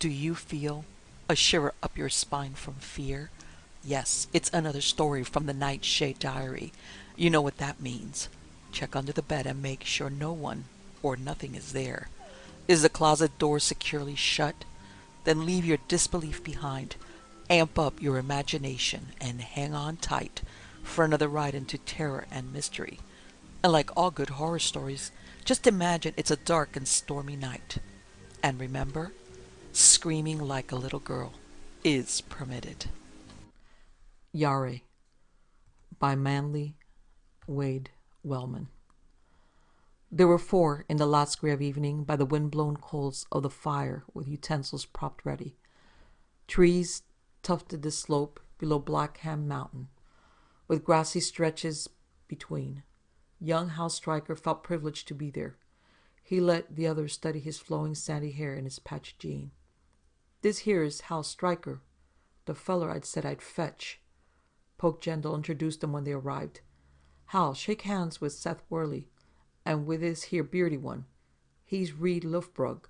Do you feel a shiver up your spine from fear? Yes, it's another story from the Nightshade diary. You know what that means. Check under the bed and make sure no one or nothing is there. Is the closet door securely shut? Then leave your disbelief behind. Amp up your imagination and hang on tight for another ride into terror and mystery. And like all good horror stories, just imagine it's a dark and stormy night. And remember, screaming like a little girl is permitted. Yare by Manly Wade Wellman. There were four in the last gray of evening by the wind-blown coals of the fire with utensils propped ready. Trees tufted the slope below Blackham Mountain, with grassy stretches between. Young Hal Stryker felt privileged to be there. He let the others study his flowing sandy hair and his patched jean. "This here is Hal Stryker, the feller I'd said I'd fetch." Poke Gendel introduced them when they arrived. "Hal, shake hands with Seth Worley, and with this here beardy one. He's Reed Lufbrug.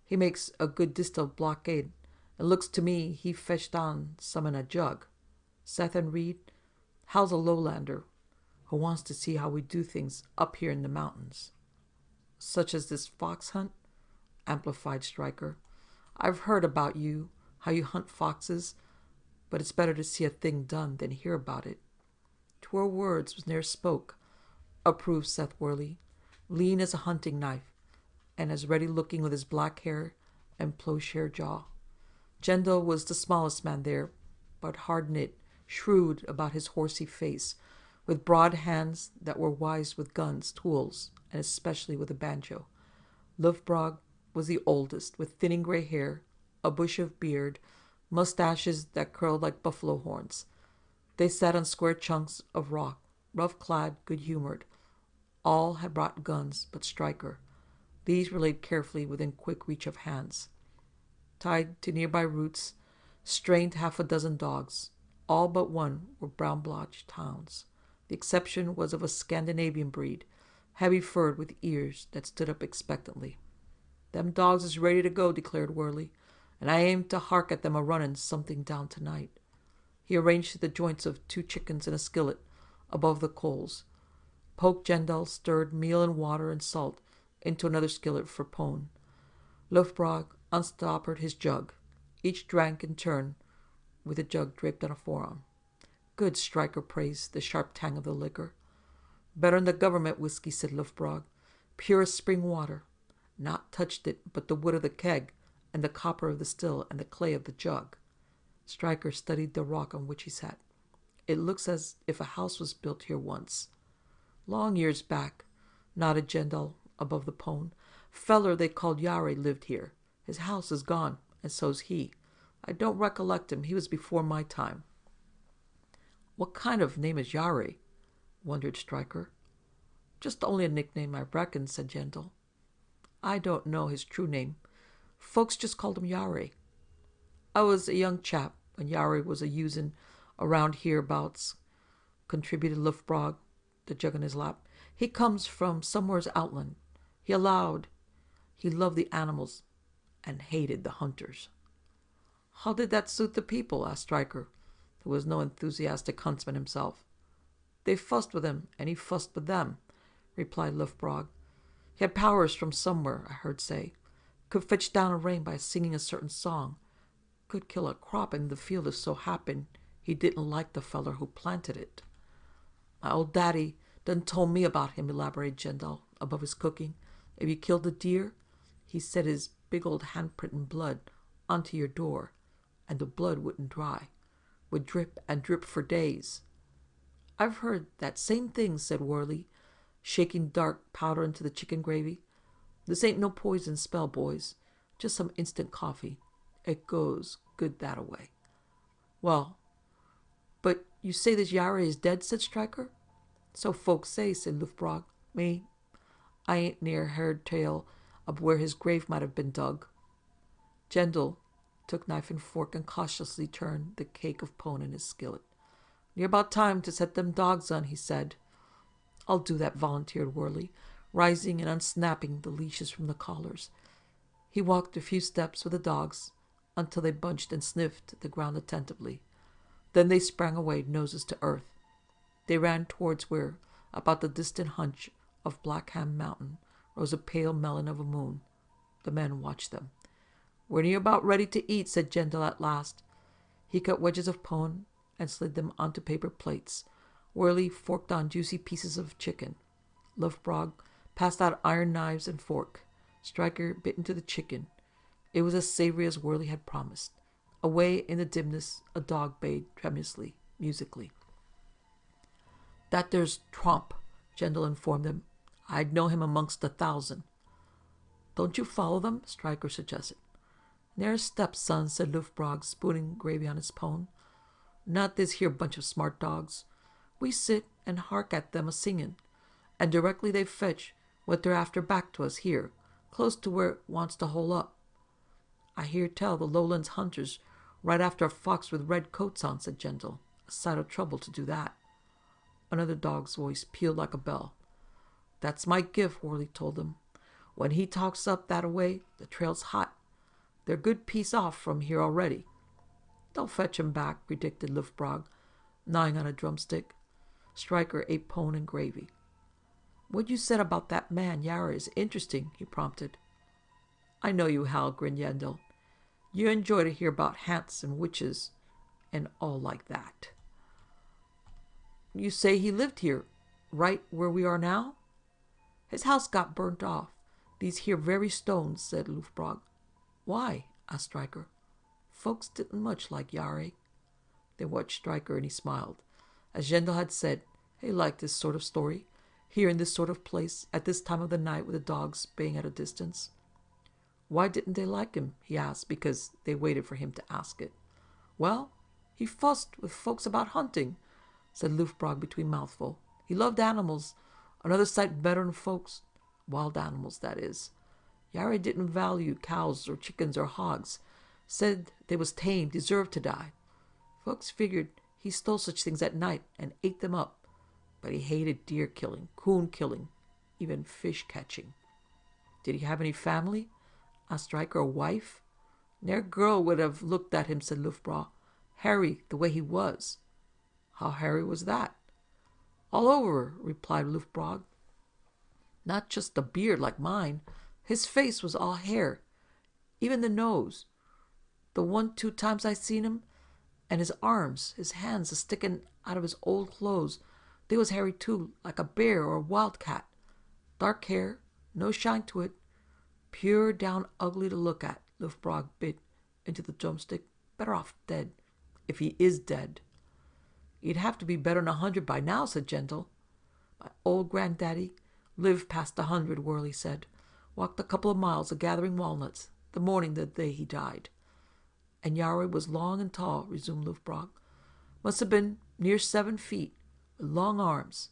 He makes a good distilled blockade. It looks to me he fetched on some in a jug. Seth and Reed, Hal's a lowlander who wants to see how we do things up here in the mountains." "Such as this fox hunt?" amplified Stryker. "I've heard about you, how you hunt foxes, but it's better to see a thing done than hear about it." "Truer words was ne'er spoke," approved Seth Worley, lean as a hunting knife, and as ready-looking with his black hair and plowshare jaw. Gendel was the smallest man there, but hard-knit, shrewd about his horsey face, with broad hands that were wise with guns, tools, and especially with a banjo. Lufbrog was the oldest, with thinning gray hair, a bush of beard, mustaches that curled like buffalo horns. They sat on square chunks of rock, rough-clad, good-humored. All had brought guns but Stryker. These were laid carefully within quick reach of hands. Tied to nearby roots, strained half a dozen dogs. All but one were brown-blotched hounds. The exception was of a Scandinavian breed, heavy-furred with ears that stood up expectantly. "Them dogs is ready to go," declared Worley, "and I aim to hark at them a-running something down tonight." He arranged the joints of 2 chickens in a skillet above the coals. Poke Gendel stirred meal and water and salt into another skillet for Pone. Lufbrog unstoppered his jug. Each drank in turn, with the jug draped on a forearm. "Good," Stryker praised the sharp tang of the liquor. "Better'n the government whiskey," said Lufbrog. "Pure as spring water. Not touched it but the wood of the keg, and the copper of the still, and the clay of the jug." Stryker studied the rock on which he sat. "It looks as if a house was built here once." "Long years back," nodded Gendel above the pone. "Feller they called Yare lived here. His house is gone, and so's he. I don't recollect him. He was before my time." "What kind of name is Yare?" wondered Stryker. "Just only a nickname, I reckon," said Gendel. "I don't know his true name. Folks just called him Yare. I was a young chap when Yare was a-using around hereabouts," contributed Lufbrog, the jug in his lap. "He comes from somewheres outland. He allowed he loved the animals and hated the hunters." "How did that suit the people?" asked Stryker, who was no enthusiastic huntsman himself. "They fussed with him, and he fussed with them," replied Lufbrog. "He had powers from somewhere, I heard say. Could fetch down a rain by singing a certain song. Could kill a crop in the field if so happened he didn't like the feller who planted it." "My old daddy done told me about him," elaborated Gendel above his cooking. "If you killed a deer, he set his big old handprint in blood onto your door, and the blood wouldn't dry. Would drip and drip for days." "I've heard that same thing," said Worley, shaking dark powder into the chicken gravy. "This ain't no poison spell, boys. Just some instant coffee. It goes good that-a-way." "Well, but you say this Yare is dead?" said Stryker. "So folks say," said Lufbrog. "Me, I ain't near heard tale of where his grave might have been dug." Gendel took knife and fork and cautiously turned the cake of pone in his skillet. "Near about time to set them dogs on," he said. "I'll do that," volunteered Worley, rising and unsnapping the leashes from the collars. He walked a few steps with the dogs until they bunched and sniffed the ground attentively. Then they sprang away, noses to earth. They ran towards where, about the distant hunch of Blackham Mountain, rose a pale melon of a moon. The men watched them. "We're near about ready to eat," said Jendel at last. He cut wedges of pone and slid them onto paper plates. Worley forked on juicy pieces of chicken. Lufbrog passed out iron knives and fork. Stryker bit into the chicken. It was as savory as Worley had promised. Away in the dimness, a dog bayed tremulously, musically. "That there's Tromp," Jendel informed them. "I'd know him amongst 1,000. "Don't you follow them?" Stryker suggested. "Ne'er a step, son," said Lufbrog, spooning gravy on his pone. "Not this here bunch of smart dogs. We sit and hark at them a-singing, and directly they fetch what they're after back to us here, close to where it wants to hole up. I hear tell the Lowlands hunters right after a fox with red coats on," said Jendel. "A sight of trouble to do that." Another dog's voice pealed like a bell. "That's my gift," Worley told them. "When he talks up that-a-way, the trail's hot. They're a good piece off from here already." "They'll fetch him back," predicted Lufbrog, gnawing on a drumstick. Stryker ate pone and gravy. "What you said about that man, Yare, is interesting," he prompted. "I know you, Hal," grinned Jendel. "You enjoy to hear about hants and witches and all like that." "You say he lived here, right where we are now?" "His house got burnt off. These here very stones," said Lufbrog. "Why?" asked Stryker. "Folks didn't much like Yare." They watched Stryker, and he smiled. As Jendel had said, he liked this sort of story, here in this sort of place, at this time of the night with the dogs baying at a distance. "Why didn't they like him?" he asked, because they waited for him to ask it. "Well, he fussed with folks about hunting," said Lufbrog between mouthfuls. "He loved animals, another sight better than folks. Wild animals, that is. Yare didn't value cows or chickens or hogs. Said they was tame, deserved to die. Folks figured he stole such things at night and ate them up. But he hated deer killing, coon killing, even fish catching." "Did he have any family?" asked Stryker. "A wife?" "Ne'er girl would have looked at him," said Lufbrog. "Hairy, the way he was." "How hairy was that?" "All over," replied Lufbrog. "Not just the beard like mine. His face was all hair. Even the nose. The 1-2 times I seen him. And his arms, his hands a-sticking out of his old clothes. They was hairy too, like a bear or a wildcat. Dark hair, no shine to it. Pure down ugly to look at." Lufbrog bit into the drumstick. "Better off dead, if he is dead." "He'd have to be better than 100 by now," said Jendel. "My old granddaddy lived past 100, Worley said. Walked a couple of miles a-gathering walnuts, the morning the day he died." "And Yare was long and tall," resumed Lufbrog. "Must have been near 7 feet, with long arms.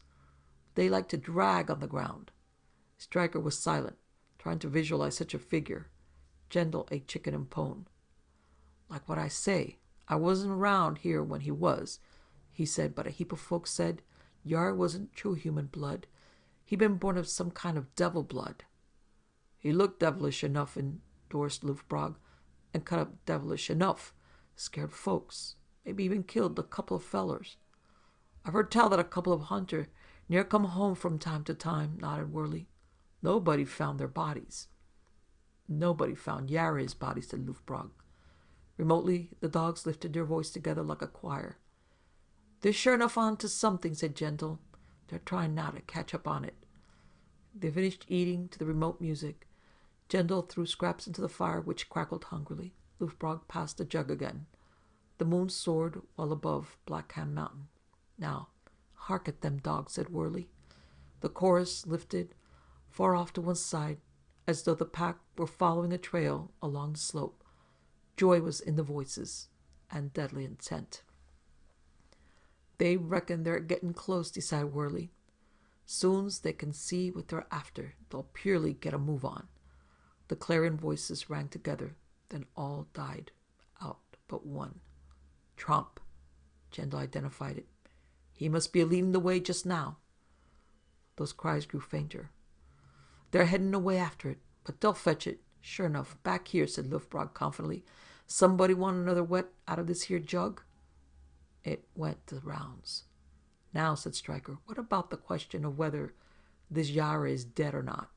They liked to drag on the ground." Stryker was silent, trying to visualize such a figure. Jendel ate chicken and pone. "Like what I say, I wasn't around here when he was," he said, "but a heap of folks said Yare wasn't true human blood. He'd been born of some kind of devil blood." "He looked devilish enough," endorsed Lufbrog, "and cut up devilish enough. Scared folks. Maybe even killed a couple of fellers." "I've heard tell that a couple of hunters near come home from time to time," nodded Worley. "Nobody found their bodies." "Nobody found Yare's body," said Lufbrog. Remotely, the dogs lifted their voice together like a choir. "They're sure enough on to something," said Jendel. "They're trying now to catch up on it." They finished eating to the remote music. Jendel threw scraps into the fire, which crackled hungrily. Lufbrog passed the jug again. The moon soared well above Blackham Mountain. "Now, hark at them dogs," said Worley. The chorus lifted far off to one side, as though the pack were following a trail along the slope. Joy was in the voices, and deadly intent. "They reckon they're getting close," decided Worley. "Soon's they can see what they're after, they'll purely get a move on." The clarion voices rang together, then all died out but one. "Tromp." Jendel identified it. "He must be leading the way just now." Those cries grew fainter. "They're heading away after it, but they'll fetch it, sure enough, back here," said Lufbrog confidently. Somebody want another wet out of this here jug? It went the rounds. Now, said Stryker, what about the question of whether this Yare is dead or not?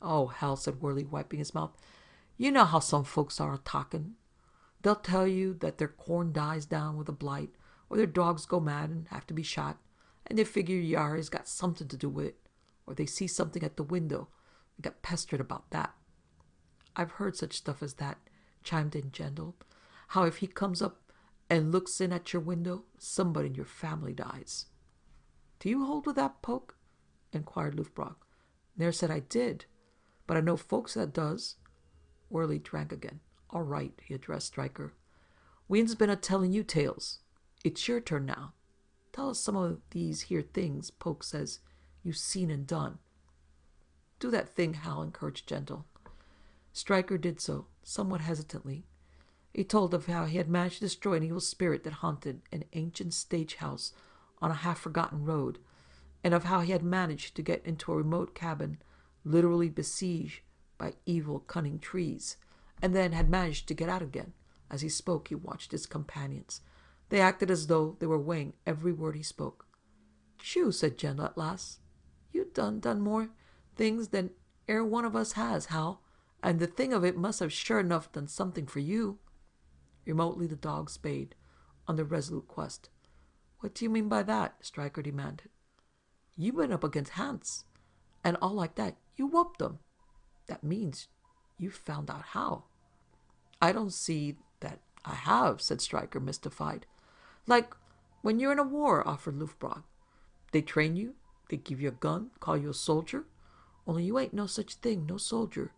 Oh, hell, said Worley, wiping his mouth. You know how some folks are talking. They'll tell you that their corn dies down with a blight, or their dogs go mad and have to be shot, and they figure Yare's got something to do with it, or they see something at the window and get pestered about that. I've heard such stuff as that, chimed in Jendel. How if he comes up and looks in at your window, somebody in your family dies. Do you hold with that, Poke? Inquired Lufbrog. Ne'er said I did, but I know folks that does. Worley drank again. All right, he addressed Stryker. We'n's been a-telling you tales. It's your turn now. Tell us some of these here things Poke says you've seen and done. Do that thing, Hal, encouraged Jendel. Stryker did so, somewhat hesitantly. He told of how he had managed to destroy an evil spirit that haunted an ancient stagehouse on a half-forgotten road, and of how he had managed to get into a remote cabin literally besieged by evil, cunning trees, and then had managed to get out again. As he spoke, he watched his companions. They acted as though they were weighing every word he spoke. Shoo, said Jendel at last. You done more things than e'er one of us has, Hal, and the thing of it must have sure enough done something for you. Remotely the dogs bayed on their resolute quest. What do you mean by that? Stryker demanded. You went up against Hans, and all like that. You whooped them. That means you found out how. I don't see that I have, said Stryker, mystified. Like when you're in a war, offered Lufbrog. They train you, they give you a gun, call you a soldier, only you ain't no such thing, no soldier,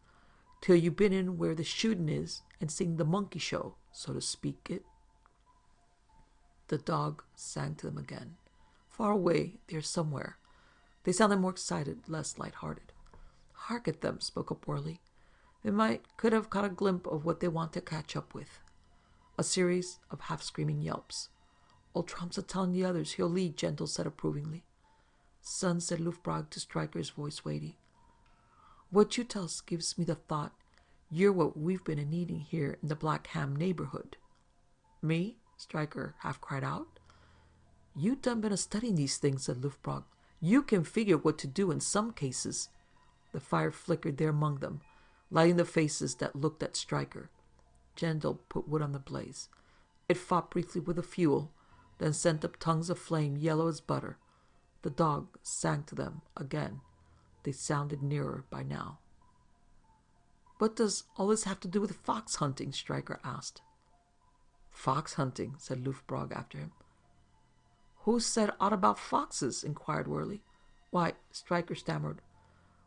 till you been in where the shooting is and seen the monkey show, so to speak it. The dog sang to them again. Far away, there somewhere. They sounded more excited, less light-hearted. Hark at them, spoke up Worley. They could have caught a glimpse of what they want to catch up with. A series of half-screaming yelps. Old Trump's a-telling the others he'll lead, Jendel said approvingly. Son, said Lufbrog to Stryker's voice weighty. What you tell us gives me the thought you're what we've been needing here in the Black Ham neighborhood. Me? Stryker half cried out. You done been studying these things, said Lufbrog. You can figure what to do in some cases. The fire flickered there among them, lighting the faces that looked at Stryker. Jendel put wood on the blaze. It fought briefly with the fuel, then sent up tongues of flame yellow as butter. The dog sang to them again. They sounded nearer by now. What does all this have to do with fox hunting? Stryker asked. Fox hunting, said Lufbrog after him. Who said aught about foxes? Inquired Worley. Why, Stryker stammered.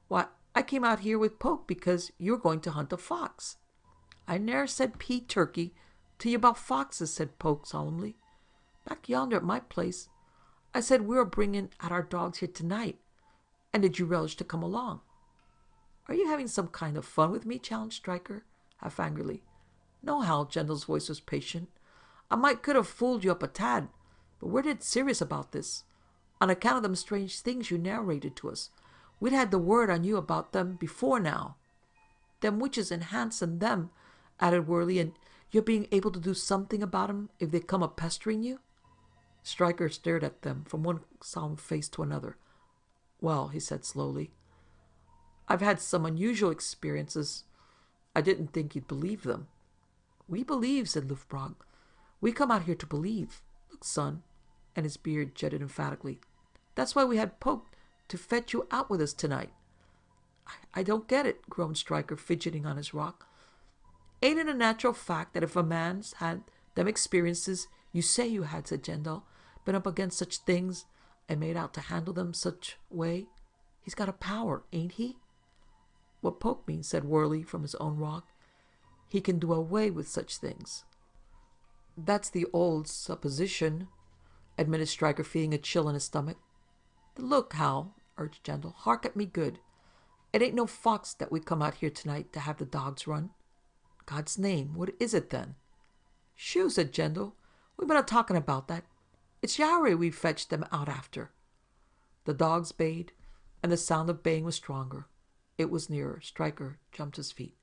Why, I came out here with Poke because you're going to hunt a fox. I ne'er said Pete Turkey to you about foxes, said Poke solemnly. Back yonder at my place, I said we were bringing out our dogs here tonight. And did you relish to come along? Are you having some kind of fun with me? Challenged Stryker, half angrily. No, Hal, Jendel's voice was patient. I could have fooled you up a tad, but we're dead serious about this. On account of them strange things you narrated to us. We'd had the word on you about them before now. Them witches and Hans and them, added Worley, and you're being able to do something about 'em if they come a-pestering you? Stryker stared at them from one solemn face to another. Well, he said slowly, I've had some unusual experiences. I didn't think you'd believe them. We believe, said Lufbrog. We come out here to believe. Look, son, and his beard jetted emphatically. That's why we had Poke to fetch you out with us tonight. I don't get it, groaned Stryker, fidgeting on his rock. Ain't it a natural fact that if a man's had them experiences you say you had, said Jendel, been up against such things and made out to handle them such way, he's got a power, ain't he? What Poke means, said Worley from his own rock, he can do away with such things. That's the old supposition, admitted Stryker, feeling a chill in his stomach. Look, Hal, urged Jendel, hark at me good. It ain't no fox that we come out here tonight to have the dogs run. God's name, what is it then? Shoo, said Jendel, we've been a-talking about that. It's Yare we've fetched them out after. The dogs bayed, and the sound of baying was stronger. It was nearer. Stryker jumped to his feet.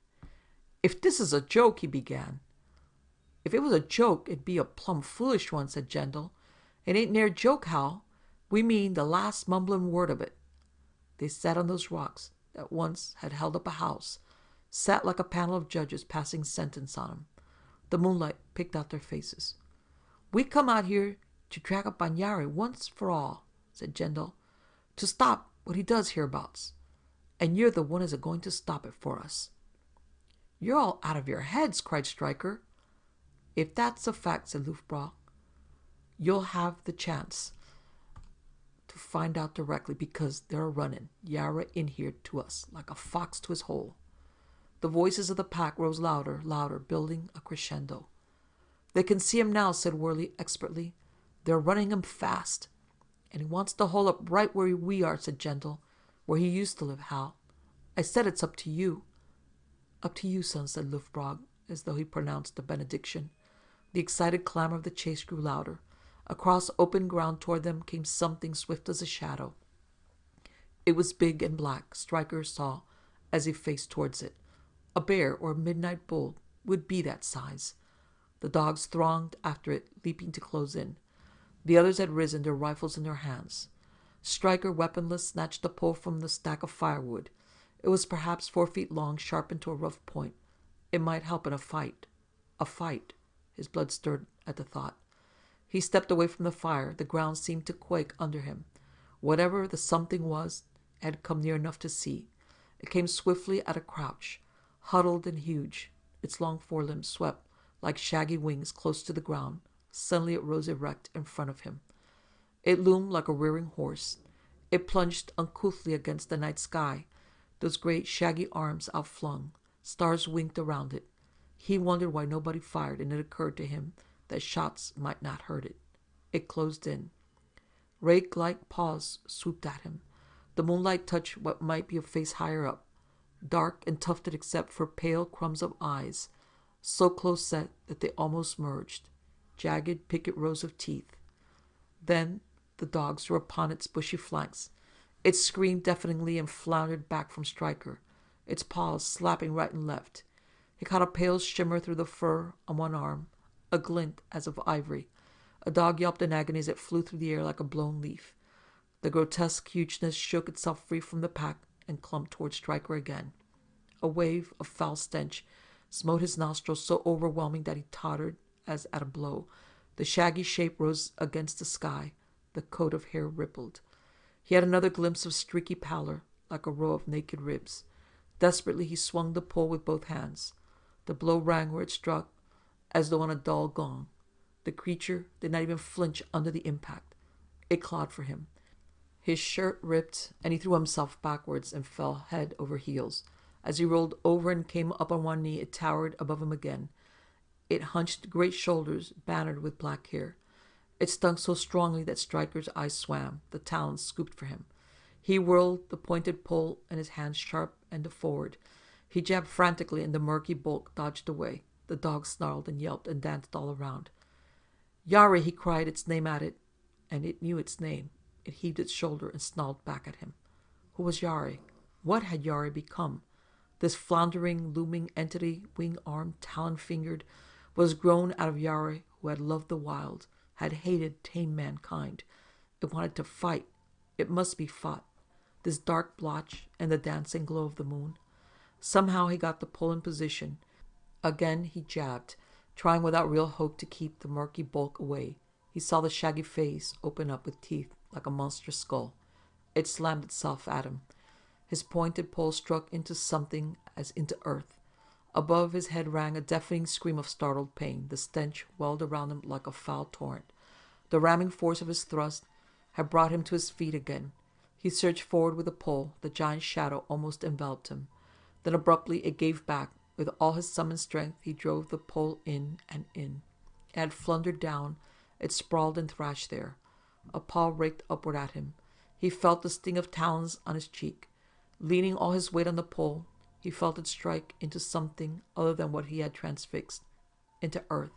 If this is a joke, he began. If it was a joke, it'd be a plumb foolish one, said Jendel. It ain't near a joke, Hal. We mean the last mumbling word of it. They sat on those rocks that once had held up a house, sat like a panel of judges passing sentence on 'em. The moonlight picked out their faces. We come out here to track up on Yare once for all, said Jendel, to stop what he does hereabouts. And you're the one as are going to stop it for us. You're all out of your heads, cried Stryker. If that's a fact, said Lufbra, you'll have the chance to find out directly, because they're running Yare in here to us like a fox to his hole. The voices of the pack rose louder, louder, building a crescendo. They can see him now, said Worley expertly. They're running him fast. And he wants to hole up right where we are, said Jendel, where he used to live, Hal. I said it's up to you. Up to you, son, said Lufbrog, as though he pronounced a benediction. The excited clamor of the chase grew louder. Across open ground toward them came something swift as a shadow. It was big and black, Stryker saw as he faced towards it. A bear or a midnight bull would be that size. The dogs thronged after it, leaping to close in. The others had risen, their rifles in their hands. Stryker, weaponless, snatched a pole from the stack of firewood. It was perhaps 4 feet long, sharpened to a rough point. It might help in a fight. A fight. His blood stirred at the thought. He stepped away from the fire. The ground seemed to quake under him. Whatever the something was, had come near enough to see. It came swiftly at a crouch, huddled and huge. Its long forelimbs swept like shaggy wings close to the ground. Suddenly it rose erect in front of him. It loomed like a rearing horse. It plunged uncouthly against the night sky, those great shaggy arms outflung. Stars winked around it. He wondered why nobody fired, and it occurred to him that shots might not hurt it. It closed in. Rake-like paws swooped at him. The moonlight touched what might be a face higher up, dark and tufted except for pale crumbs of eyes, so close set that they almost merged, jagged picket rows of teeth. Then the dogs were upon its bushy flanks. It screamed deafeningly and floundered back from Stryker, its paws slapping right and left. He caught a pale shimmer through the fur on one arm, a glint as of ivory. A dog yelped in agony as it flew through the air like a blown leaf. The grotesque hugeness shook itself free from the pack and clumped toward Stryker again. A wave of foul stench smote his nostrils, so overwhelming that he tottered as at a blow. The shaggy shape rose against the sky. The coat of hair rippled. He had another glimpse of streaky pallor, like a row of naked ribs. Desperately he swung the pole with both hands. The blow rang where it struck, as though on a dull gong. The creature did not even flinch under the impact. It clawed for him. His shirt ripped, and he threw himself backwards and fell head over heels. As he rolled over and came up on one knee, it towered above him again. It hunched great shoulders, bannered with black hair. It stung so strongly that Stryker's eyes swam. The talons scooped for him. He whirled the pointed pole and his hands sharp and forward. He jabbed frantically, and the murky bulk dodged away. The dog snarled and yelped and danced all around. Yare, he cried its name at it, and it knew its name. It heaved its shoulder and snarled back at him. Who was Yare? What had Yare become? This floundering, looming entity, wing-armed, talon-fingered, was grown out of Yare, who had loved the wild, had hated tame mankind. It wanted to fight. It must be fought. This dark blotch and the dancing glow of the moon. Somehow he got the pole in position. Again he jabbed, trying without real hope to keep the murky bulk away. He saw the shaggy face open up with teeth like a monstrous skull. It slammed itself at him. His pointed pole struck into something as into earth. Above his head rang a deafening scream of startled pain. The stench welled around him like a foul torrent. The ramming force of his thrust had brought him to his feet again. He surged forward with the pole. The giant shadow almost enveloped him. Then abruptly it gave back. With all his summoned strength he drove the pole in and in. It had floundered down. It sprawled and thrashed there. A paw raked upward at him. He felt the sting of talons on his cheek. Leaning all his weight on the pole, he felt it strike into something other than what he had transfixed, into earth,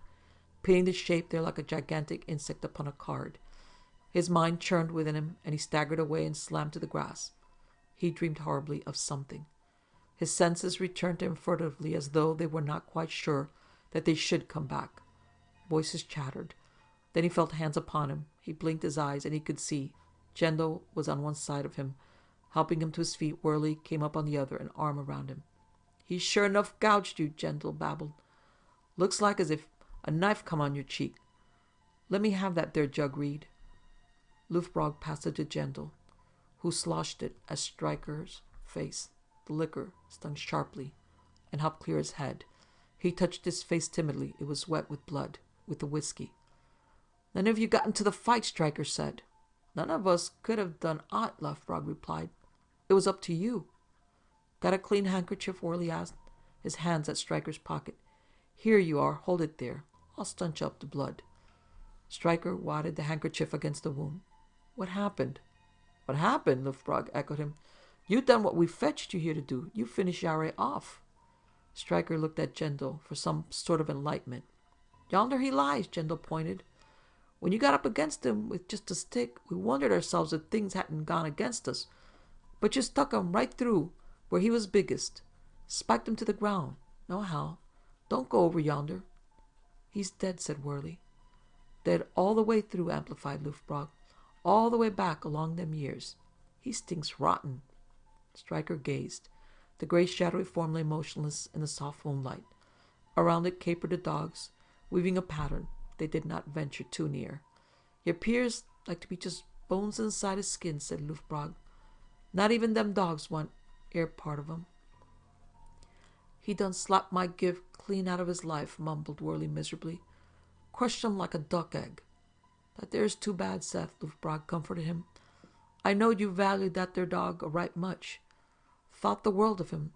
pinning the shape there like a gigantic insect upon a card. His mind churned within him, and he staggered away and slammed to the grass. He dreamed horribly of something. His senses returned to him furtively, as though they were not quite sure that they should come back. Voices chattered. Then he felt hands upon him. He blinked his eyes, and he could see. Jendel was on one side of him, helping him to his feet. Worley came up on the other, an arm around him. "He sure enough gouged you," Jendel babbled. "Looks like as if a knife come on your cheek. Let me have that there jug, Reed." Lufbrog passed it to Jendel, who sloshed it at Stryker's face. The liquor stung sharply and helped clear his head. He touched his face timidly. It was wet with blood, with the whiskey. "None of you got into the fight," Stryker said. "None of us could have done aught," Lufbrog replied. "It was up to you." "Got a clean handkerchief?" Worley asked, his hands at Stryker's pocket. "Here you are. Hold it there. I'll stanch up the blood." Stryker wadded the handkerchief against the wound. "What happened?" "What happened?" Lufbrog echoed him. "You done what we fetched you here to do. You finished Yare off." Stryker looked at Jendel for some sort of enlightenment. "Yonder he lies," Jendel pointed. "When you got up against him with just a stick, we wondered ourselves if things hadn't gone against us. But you stuck him right through where he was biggest. Spiked him to the ground. No, Hal, don't go over yonder." "He's dead," said Worley. "Dead all the way through," amplified Lufbrog. "All the way back along them years. He stinks rotten." Stryker gazed. The gray shadowy form lay motionless in the soft moonlight. Around it capered the dogs, weaving a pattern. They did not venture too near. "He appears like to be just bones inside his skin," said Lufbrog. "Not even them dogs want air part of him." "He done slapped my gift clean out of his life," mumbled Worley miserably. "Crushed him like a duck egg." "That there's too bad, Seth," Lufbrog comforted him. "I knowed you valued that there dog a right much. Thought the world of him.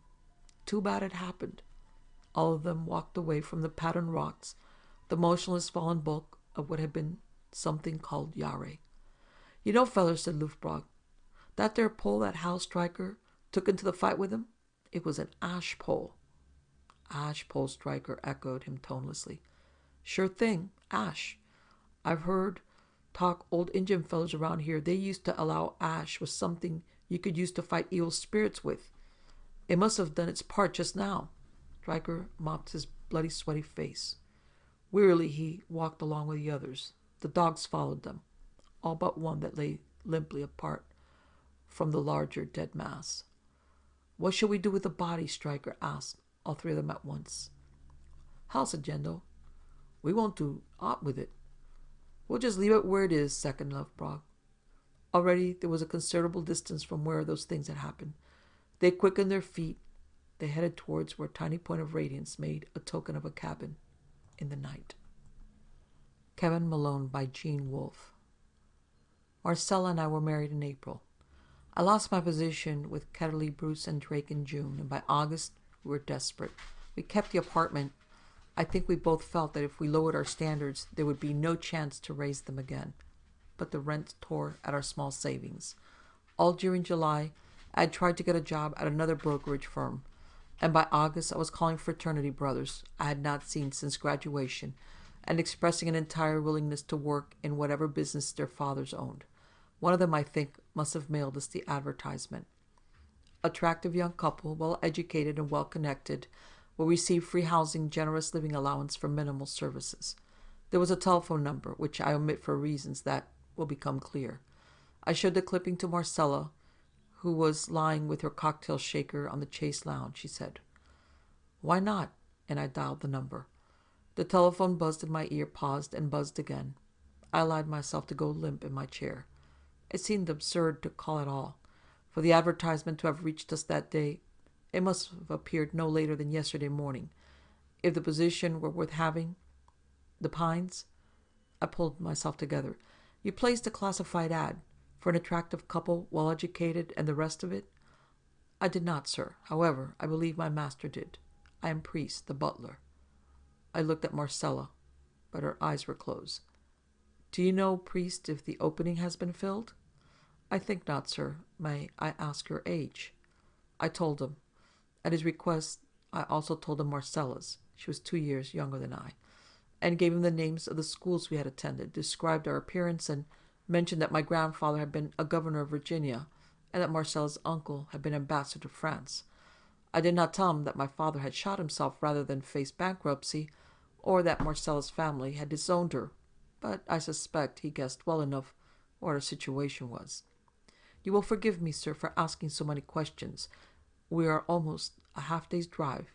Too bad it happened." All of them walked away from the patterned rocks, the motionless fallen bulk of what had been something called Yare. "You know, fellers," said Lufbrog, "that there pole that Hal Stryker took into the fight with him? It was an ash pole." "Ash pole," Stryker echoed him tonelessly. "Sure thing, ash. I've heard talk old Injun fellows around here, they used to allow ash was something you could use to fight evil spirits with. It must have done its part just now." Stryker mopped his bloody, sweaty face. Wearily he walked along with the others. The dogs followed them, all but one that lay limply apart from the larger dead mass. "What shall we do with the body?" Stryker asked all three of them at once. "Hal," said Jendel, "we won't do aught with it." "We'll just leave it where it is," seconded Lufbrog. Already there was a considerable distance from where those things had happened. They quickened their feet. They headed towards where a tiny point of radiance made a token of a cabin in the night. Kevin Malone by Gene Wolfe. Marcella and I were married in April. I lost my position with Ketterly, Bruce, and Drake in June, and by August we were desperate. We kept the apartment. I think we both felt that if we lowered our standards, there would be no chance to raise them again. But the rent tore at our small savings. All during July, I had tried to get a job at another brokerage firm, and by August I was calling fraternity brothers I had not seen since graduation and expressing an entire willingness to work in whatever business their fathers owned. One of them, I think, must have mailed us the advertisement. Attractive young couple, well educated and well connected, will receive free housing, generous living allowance for minimal services. There was a telephone number, which I omit for reasons that will become clear. I showed the clipping to Marcella, who was lying with her cocktail shaker on the chaise lounge. She said, "Why not?" And I dialed the number. The telephone buzzed in my ear, paused, and buzzed again. I allowed myself to go limp in my chair. It seemed absurd to call at all. For the advertisement to have reached us that day, it must have appeared no later than yesterday morning. If the position were worth having, the Pines? I pulled myself together. "You placed a classified ad for an attractive couple, well educated, and the rest of it?" "I did not, sir. However, I believe my master did. I am Priest, the butler." I looked at Marcella, but her eyes were closed. "Do you know, Priest, if the opening has been filled?" "I think not, sir. May I ask your age?" I told him. At his request, I also told him Marcella's. She was 2 years younger than I, and gave him the names of the schools we had attended, described our appearance, and mentioned that my grandfather had been a governor of Virginia, and that Marcella's uncle had been ambassador to France. I did not tell him that my father had shot himself rather than face bankruptcy, or that Marcella's family had disowned her, but I suspect he guessed well enough what her situation was. You will forgive me, sir, for asking so many questions. We are almost a half-day's drive,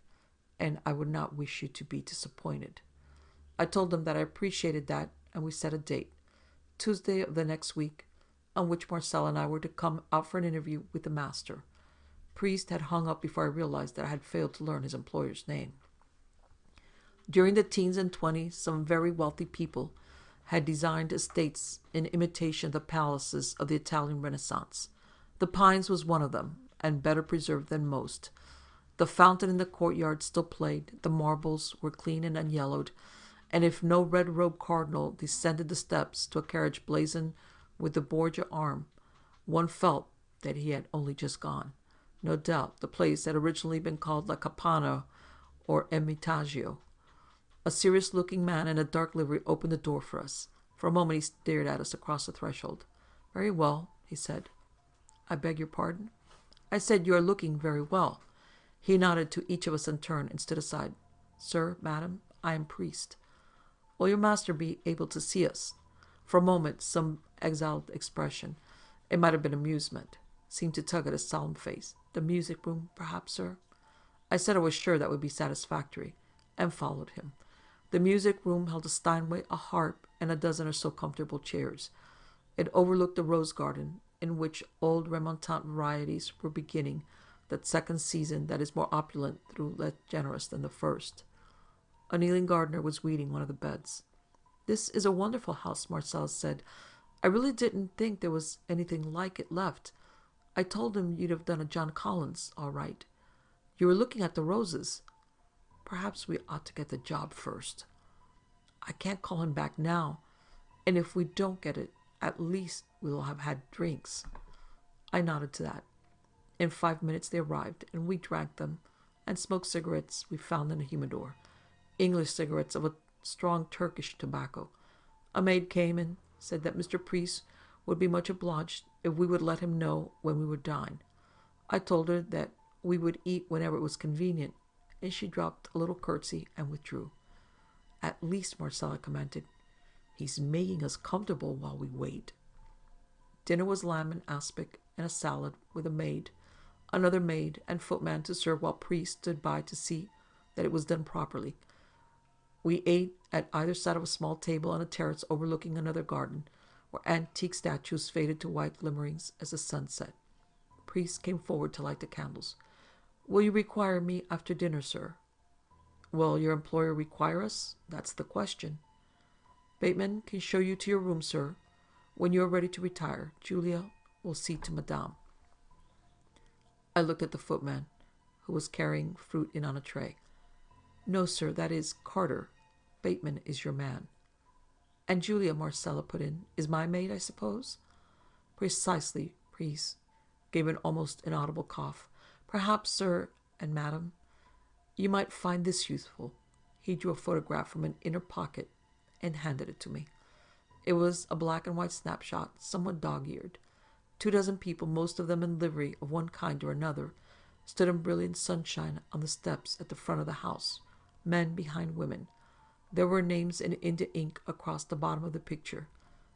and I would not wish you to be disappointed. I told him that I appreciated that, and we set a date, Tuesday of the next week, on which Marcella and I were to come out for an interview with the master. Priest had hung up before I realized that I had failed to learn his employer's name. During the teens and 20s, some very wealthy people had designed estates in imitation of the palaces of the Italian Renaissance. The Pines was one of them, and better preserved than most. The fountain in the courtyard still played, the marbles were clean and unyellowed, and if no red-robed cardinal descended the steps to a carriage blazoned with the Borgia arm, one felt that he had only just gone. No doubt the place had originally been called La Campana or Ermitaggio. A serious-looking man in a dark livery opened the door for us. For a moment he stared at us across the threshold. "Very well," he said. "I beg your pardon?" I said, "You are looking very well." He nodded to each of us in turn and stood aside. "Sir, madam, I am priest." "Will your master be able to see us?" For a moment some exiled expression, it might have been amusement, seemed to tug at his solemn face. "The music room, perhaps, sir?" I said I was sure that would be satisfactory, and followed him. The music room held a Steinway, a harp, and a dozen or so comfortable chairs. It overlooked the rose garden, in which old remontant varieties were beginning that second season that is more opulent though less generous than the first. A kneeling gardener was weeding one of the beds. "This is a wonderful house," Marcel said. "I really didn't think there was anything like it left. I told him you'd have done a John Collins, all right. You were looking at the roses. Perhaps we ought to get the job first. I can't call him back now, and if we don't get it, at least we will have had drinks." I nodded to that. In 5 minutes they arrived, and we drank them and smoked cigarettes we found in the humidor. English cigarettes of a strong Turkish tobacco. A maid came and said that Mr. Priest would be much obliged if we would let him know when we would dine. I told her that we would eat whenever it was convenient, and she dropped a little curtsy and withdrew. "At least," Marcella commented, "he's making us comfortable while we wait." Dinner was lamb and aspic and a salad with another maid and footman to serve while Priest stood by to see that it was done properly. We ate at either side of a small table on a terrace overlooking another garden, where antique statues faded to white glimmerings as the sun set. Priest came forward to light the candles. "Will you require me after dinner, sir?" "Will your employer require us? That's the question." "Bateman can show you to your room, sir. When you are ready to retire, Julia will see to Madame." I looked at the footman, who was carrying fruit in on a tray. "No, sir, that is Carter. Bateman is your man." "And Julia," Marcella put in, "is my maid, I suppose?" "Precisely." Priest gave an almost inaudible cough. "Perhaps, sir and madam, you might find this useful." He drew a photograph from an inner pocket and handed it to me. It was a black and white snapshot, somewhat dog-eared. 24 people, most of them in livery of one kind or another, stood in brilliant sunshine on the steps at the front of the house, men behind women. There were names in India ink across the bottom of the picture: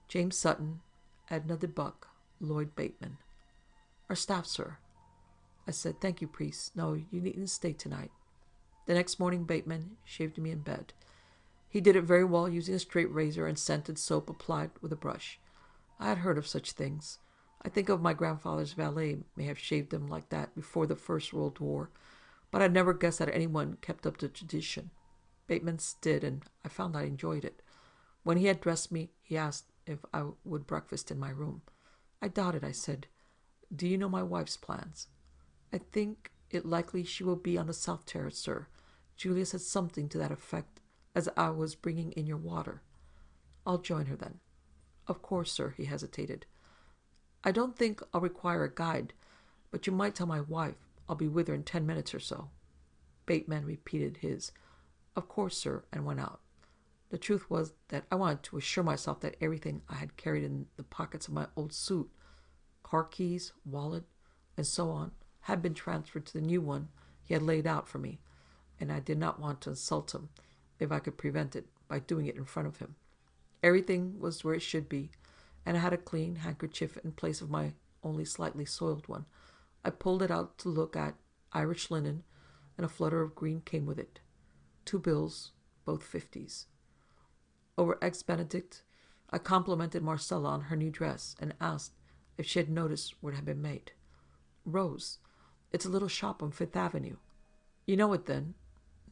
James Sutton, Edna de Buck, Lloyd Bateman. "Our staff, sir." I said, "Thank you, Priest. No, you needn't stay tonight." The next morning Bateman shaved me in bed. He did it very well, using a straight razor and scented soap applied with a brush. I had heard of such things. I think of my grandfather's valet may have shaved him like that before the First World War, but I never guessed that anyone kept up the tradition. Bateman's did, and I found I enjoyed it. When he had dressed me, he asked if I would breakfast in my room. I doubted. I said, "Do you know my wife's plans?" "I think it likely she will be on the south terrace, sir. Julia said something to that effect as I was bringing in your water." "I'll join her then." "Of course, sir." He hesitated. "I don't think I'll require a guide, but you might tell my wife I'll be with her in 10 minutes or so." Bateman repeated his "Of course, sir," and went out. The truth was that I wanted to assure myself that everything I had carried in the pockets of my old suit, car keys, wallet, and so on, had been transferred to the new one he had laid out for me, and I did not want to insult him, if I could prevent it by doing it in front of him. Everything was where it should be, and I had a clean handkerchief in place of my only slightly soiled one. I pulled it out to look at. Irish linen, and a flutter of green came with it. 2 bills, both 50s. Over Eggs Benedict, I complimented Marcella on her new dress and asked if she had noticed where it had been made. Rose, it's a little shop on Fifth Avenue. You know it then?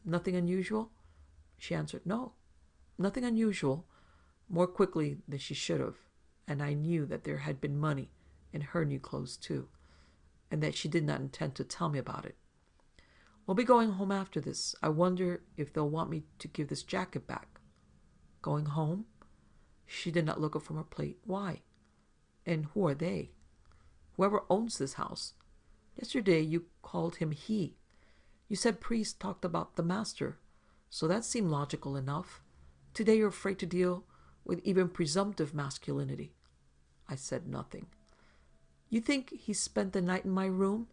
Nothing unusual? She answered, no, nothing unusual, more quickly than she should have, and I knew that there had been money in her new clothes too, and that she did not intend to tell me about it. We'll be going home after this. I wonder if they'll want me to give this jacket back. Going home? She did not look up from her plate. Why? And who are they? Whoever owns this house. Yesterday you called him he. You said priest talked about the master, so that seemed logical enough. Today you're afraid to deal with even presumptive masculinity. I said nothing. You think he spent the night in my room?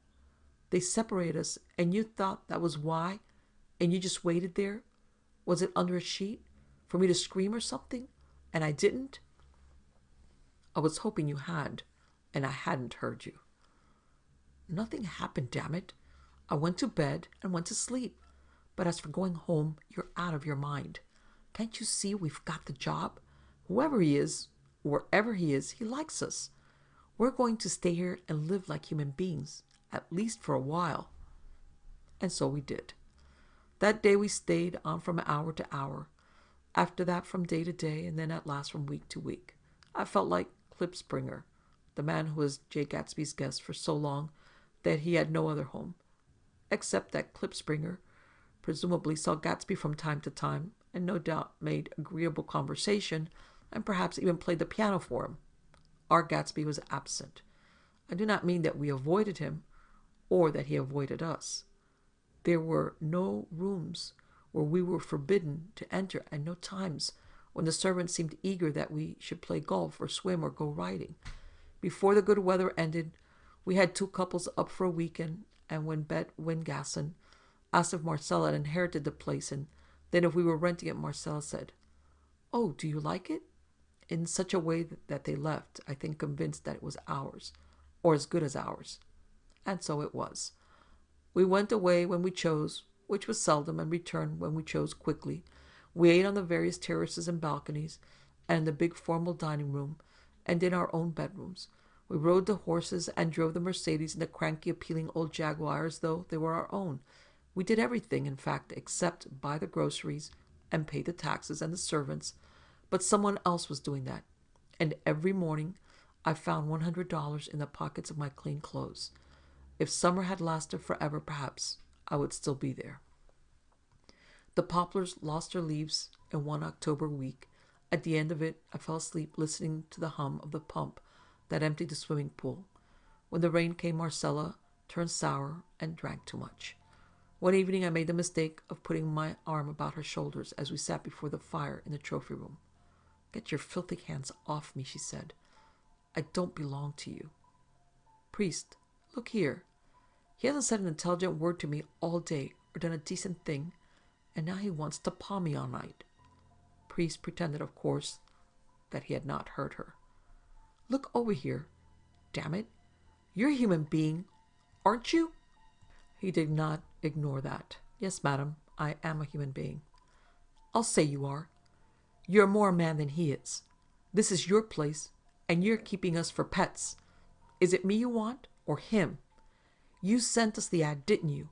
They separated us, and you thought that was why? And you just waited there? Was it under a sheet? For me to scream or something? And I didn't? I was hoping you had, and I hadn't heard you. Nothing happened, damn it. I went to bed and went to sleep. But as for going home, you're out of your mind. Can't you see we've got the job? Whoever he is, wherever he is, he likes us. We're going to stay here and live like human beings, at least for a while. And so we did. That day we stayed on from hour to hour. After that from day to day, and then at last from week to week. I felt like Klipspringer, the man who was Jay Gatsby's guest for so long that he had no other home, except that Klipspringer presumably saw Gatsby from time to time, and no doubt made agreeable conversation, and perhaps even played the piano for him. Our Gatsby was absent. I do not mean that we avoided him, or that he avoided us. There were no rooms where we were forbidden to enter, and no times when the servants seemed eager that we should play golf or swim or go riding. Before the good weather ended, we had 2 couples up for a weekend, and when Bet Wingasson asked if Marcella had inherited the place, and then if we were renting it, Marcella said, "Oh, do you like it?" in such a way that they left, I think convinced that it was ours, or as good as ours. And so it was. We went away when we chose, which was seldom, and returned when we chose quickly. We ate on the various terraces and balconies, and in the big formal dining room, and in our own bedrooms. We rode the horses and drove the Mercedes and the cranky, appealing old Jaguar as though they were our own. We did everything, in fact, except buy the groceries and pay the taxes and the servants, but someone else was doing that. And every morning I found $100 in the pockets of my clean clothes. If summer had lasted forever, perhaps I would still be there. The poplars lost their leaves in one October week. At the end of it, I fell asleep listening to the hum of the pump that emptied the swimming pool. When the rain came, Marcella turned sour and drank too much. One evening I made the mistake of putting my arm about her shoulders as we sat before the fire in the trophy room. "Get your filthy hands off me," she said. "I don't belong to you." "Priest, look here. He hasn't said an intelligent word to me all day or done a decent thing, and now he wants to paw me all night." Priest pretended, of course, that he had not heard her. "Look over here. Damn it. You're a human being, aren't you?" He did not ignore that. "Yes, madam, I am a human being." "I'll say you are. You're more a man than he is. This is your place, and you're keeping us for pets. Is it me you want, or him? You sent us the ad, didn't you?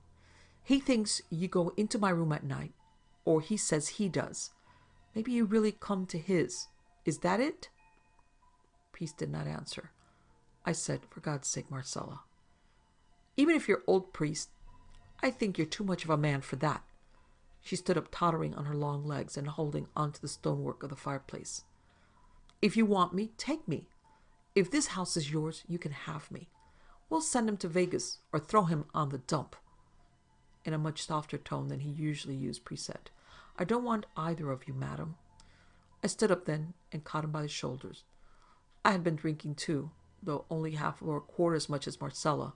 He thinks you go into my room at night, or he says he does. Maybe you really come to his. Is that it?" Priest did not answer. I said, "For God's sake, Marcella. Even if you're old, Priest, I think you're too much of a man for that." She stood up, tottering on her long legs and holding onto the stonework of the fireplace. "If you want me, take me. If this house is yours, you can have me. We'll send him to Vegas or throw him on the dump." In a much softer tone than he usually used, Priest said, "I don't want either of you, madam." I stood up then and caught him by the shoulders. I had been drinking too, though only half or a quarter as much as Marcella,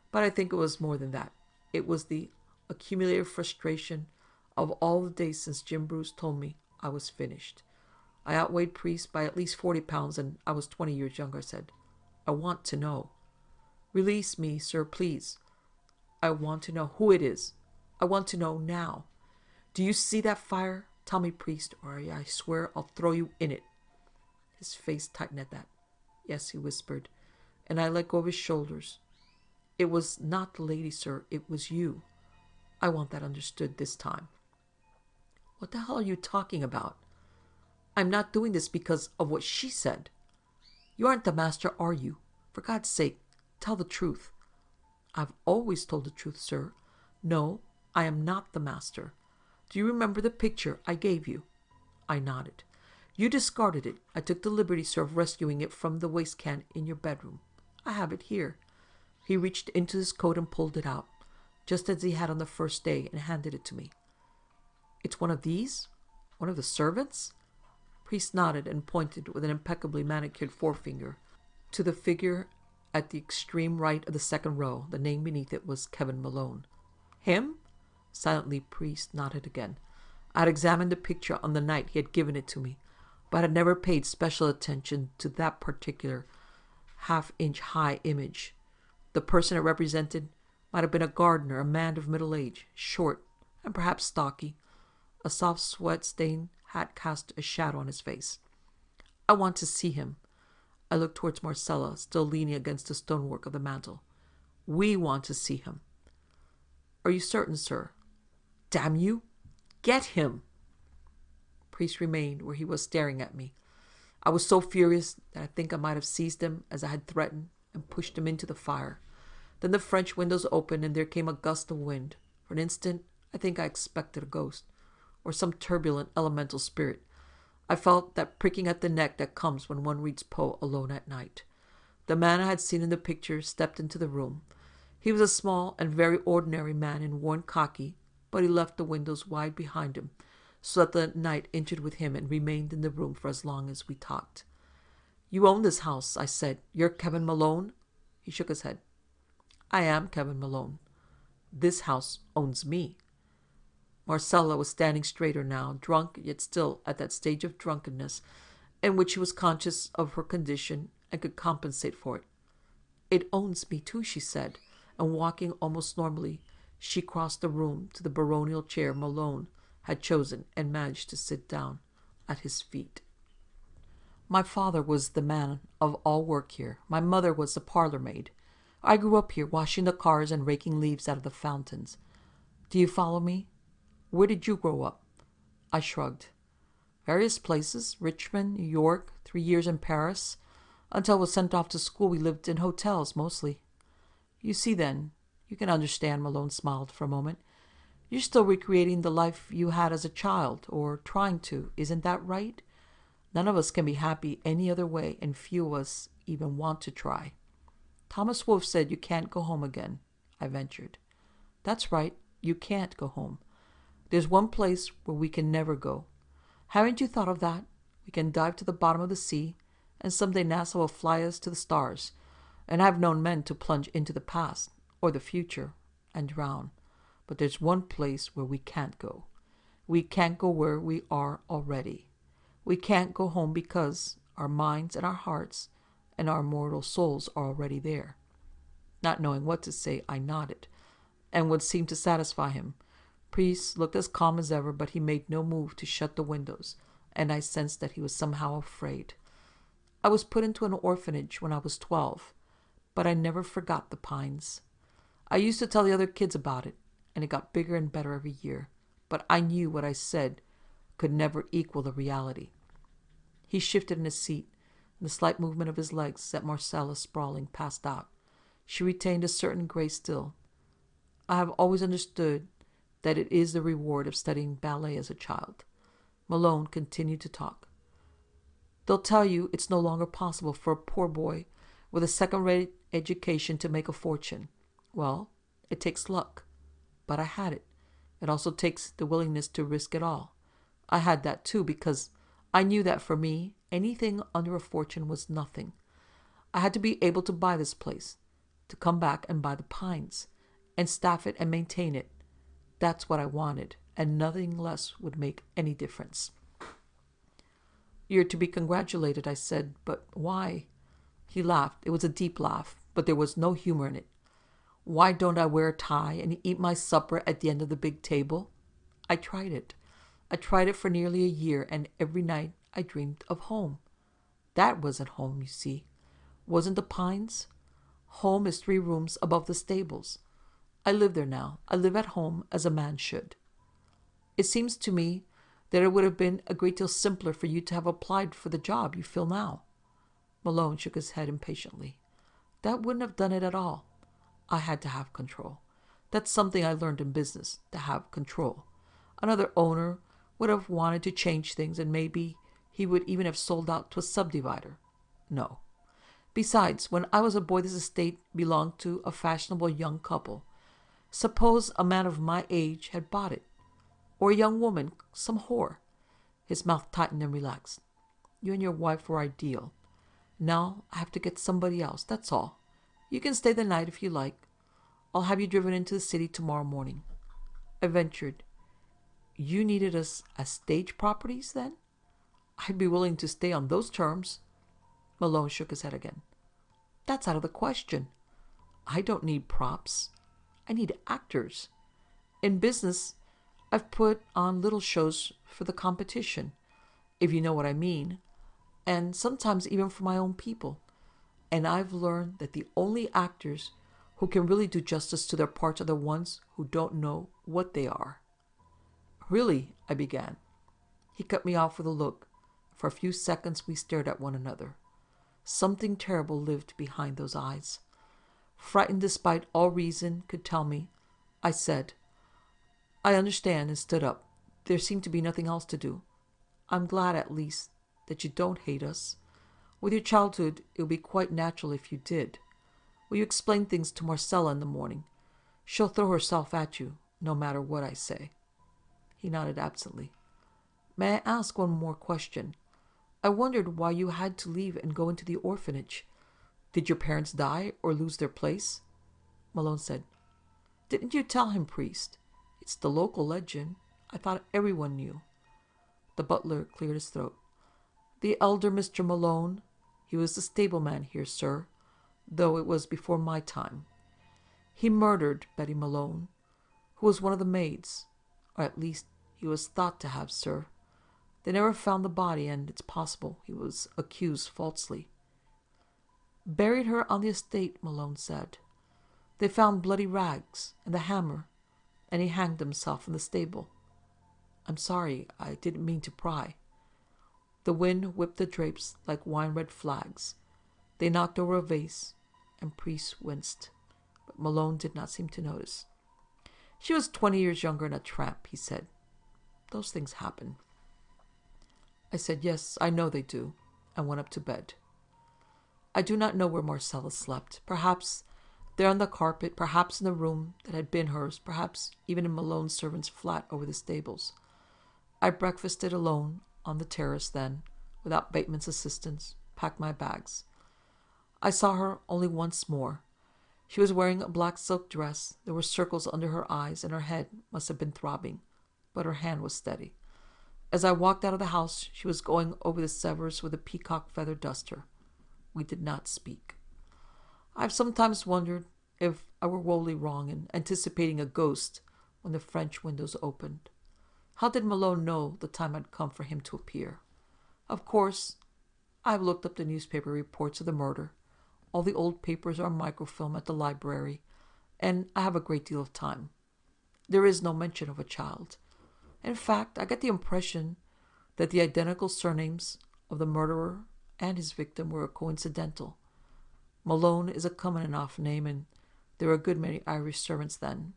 but I think it was more than that. It was the accumulated frustration Of all the days since Jim Bruce told me I was finished. I outweighed Priest by at least 40 pounds, and I was 20 years younger, I said. I want to know. Release me, sir, please. I want to know who it is. I want to know now. Do you see that fire? Tell me, Priest, or I swear I'll throw you in it. His face tightened at that. Yes, he whispered, and I let go of his shoulders. It was not the lady, sir. It was you. I want that understood this time. What the hell are you talking about? I'm not doing this because of what she said. You aren't the master, are you? For God's sake, tell the truth. I've always told the truth, sir. No, I am not the master. Do you remember the picture I gave you? I nodded. You discarded it. I took the liberty, sir, of rescuing it from the waste can in your bedroom. I have it here. He reached into his coat and pulled it out, just as he had on the first day, and handed it to me. It's one of these? One of the servants? Priest nodded and pointed with an impeccably manicured forefinger to the figure at the extreme right of the second row. The name beneath it was Kevin Malone. Him? Silently, Priest nodded again. I had examined the picture on the night he had given it to me, but had never paid special attention to that particular half-inch high image. The person it represented might have been a gardener, a man of middle age, short and perhaps stocky. A soft sweat-stained hat cast a shadow on his face. I want to see him. I looked towards Marcella, still leaning against the stonework of the mantel. We want to see him. Are you certain, sir? Damn you! Get him! Priest remained where he was, staring at me. I was so furious that I think I might have seized him as I had threatened and pushed him into the fire. Then the French windows opened and there came a gust of wind. For an instant, I think I expected a ghost or some turbulent elemental spirit. I felt that pricking at the neck that comes when one reads Poe alone at night. The man I had seen in the picture stepped into the room. He was a small and very ordinary man in worn khaki, but he left the windows wide behind him so that the night entered with him and remained in the room for as long as we talked. You own this house, I said. You're Kevin Malone? He shook his head. I am Kevin Malone. This house owns me. Marcella was standing straighter now, drunk, yet still at that stage of drunkenness in which she was conscious of her condition and could compensate for it. It owns me too, she said, and walking almost normally, she crossed the room to the baronial chair Malone had chosen and managed to sit down at his feet. My father was the man of all work here. My mother was the parlor maid. I grew up here, washing the cars and raking leaves out of the fountains. Do you follow me? Where did you grow up? I shrugged. Various places, Richmond, New York, 3 years in Paris. Until I was sent off to school, we lived in hotels, mostly. You see, then, you can understand, Malone smiled for a moment. You're still recreating the life you had as a child, or trying to, isn't that right? None of us can be happy any other way, and few of us even want to try. Thomas Wolfe said you can't go home again, I ventured. That's right, you can't go home. There's one place where we can never go. Haven't you thought of that? We can dive to the bottom of the sea, and someday NASA will fly us to the stars. And I've known men to plunge into the past, or the future, and drown. But there's one place where we can't go. We can't go where we are already. We can't go home because our minds and our hearts and our mortal souls are already there. Not knowing what to say, I nodded, and what seemed to satisfy him. Priest looked as calm as ever, but he made no move to shut the windows, and I sensed that he was somehow afraid. I was put into an orphanage when I was 12, but I never forgot the Pines. I used to tell the other kids about it, and it got bigger and better every year, but I knew what I said could never equal the reality. He shifted in his seat, and the slight movement of his legs set Marcella sprawling, passed out. She retained a certain grace still. I have always understood that it is the reward of studying ballet as a child. Malone continued to talk. They'll tell you it's no longer possible for a poor boy with a second-rate education to make a fortune. Well, it takes luck. But I had it. It also takes the willingness to risk it all. I had that too, because I knew that for me, anything under a fortune was nothing. I had to be able to buy this place, to come back and buy the Pines, and staff it and maintain it. That's what I wanted. and nothing less would make any difference. You're to be congratulated, I said, but why? He laughed. It was a deep laugh, but there was no humor in it. Why don't I wear a tie and eat my supper at the end of the big table? I tried it. I tried it for nearly a year, and every night I dreamed of home. That wasn't home, you see. Wasn't the Pines? Home is 3 rooms above the stables. I live there now. I live at home as a man should. It seems to me that it would have been a great deal simpler for you to have applied for the job you fill now. Malone shook his head impatiently. That wouldn't have done it at all. I had to have control. That's something I learned in business, to have control. Another owner would have wanted to change things, and maybe he would even have sold out to a subdivider. No. Besides, when I was a boy, this estate belonged to a fashionable young couple. Suppose a man of my age had bought it. Or a young woman, some whore. His mouth tightened and relaxed. You and your wife were ideal. Now I have to get somebody else, that's all. You can stay the night if you like. I'll have you driven into the city tomorrow morning. I ventured. You needed us as stage properties, then? I'd be willing to stay on those terms. Malone shook his head again. That's out of the question. I don't need props. I need actors. In business, I've put on little shows for the competition, if you know what I mean, and sometimes even for my own people. And I've learned that the only actors who can really do justice to their parts are the ones who don't know what they are. Really, I began. He cut me off with a look. For a few seconds we stared at one another. Something terrible lived behind those eyes. Frightened despite all reason could tell me, I said, I understand, and stood up. There seemed to be nothing else to do. I'm glad, at least, that you don't hate us. With your childhood, it would be quite natural if you did. Will you explain things to Marcella in the morning? She'll throw herself at you, no matter what I say. He nodded absently. May I ask one more question? I wondered why you had to leave and go into the orphanage. Did your parents die or lose their place? Malone said, Didn't you tell him, priest? It's the local legend. I thought everyone knew. The butler cleared his throat. The elder Mr. Malone, he was the stableman here, sir, though it was before my time. He murdered Betty Malone, who was one of the maids, or at least he was thought to have, sir. They never found the body, and it's possible he was accused falsely. Buried her on the estate, Malone said. They found bloody rags and the hammer, and he hanged himself in the stable. I'm sorry, I didn't mean to pry. The wind whipped the drapes like wine-red flags. They knocked over a vase, and priest winced, but Malone did not seem to notice. She was 20 years younger and a tramp, he said. Those things happen. I said, yes, I know they do, and went up to bed. I do not know where Marcella slept. Perhaps there on the carpet, perhaps in the room that had been hers, perhaps even in Malone's servant's flat over the stables. I breakfasted alone on the terrace then, without Bateman's assistance, packed my bags. I saw her only once more. She was wearing a black silk dress. There were circles under her eyes, and her head must have been throbbing, but her hand was steady. As I walked out of the house, she was going over the Sevres with a peacock feather duster. We did not speak. I've sometimes wondered if I were woefully wrong in anticipating a ghost when the French windows opened. How did Malone know the time had come for him to appear? Of course, I've looked up the newspaper reports of the murder. All the old papers are on microfilm at the library, and I have a great deal of time. There is no mention of a child. In fact, I get the impression that the identical surnames of the murderer and his victim were coincidental. Malone is a common enough name, and there were a good many Irish servants then.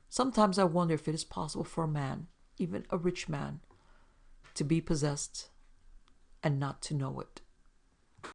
Sometimes I wonder if it is possible for a man, even a rich man, to be possessed and not to know it.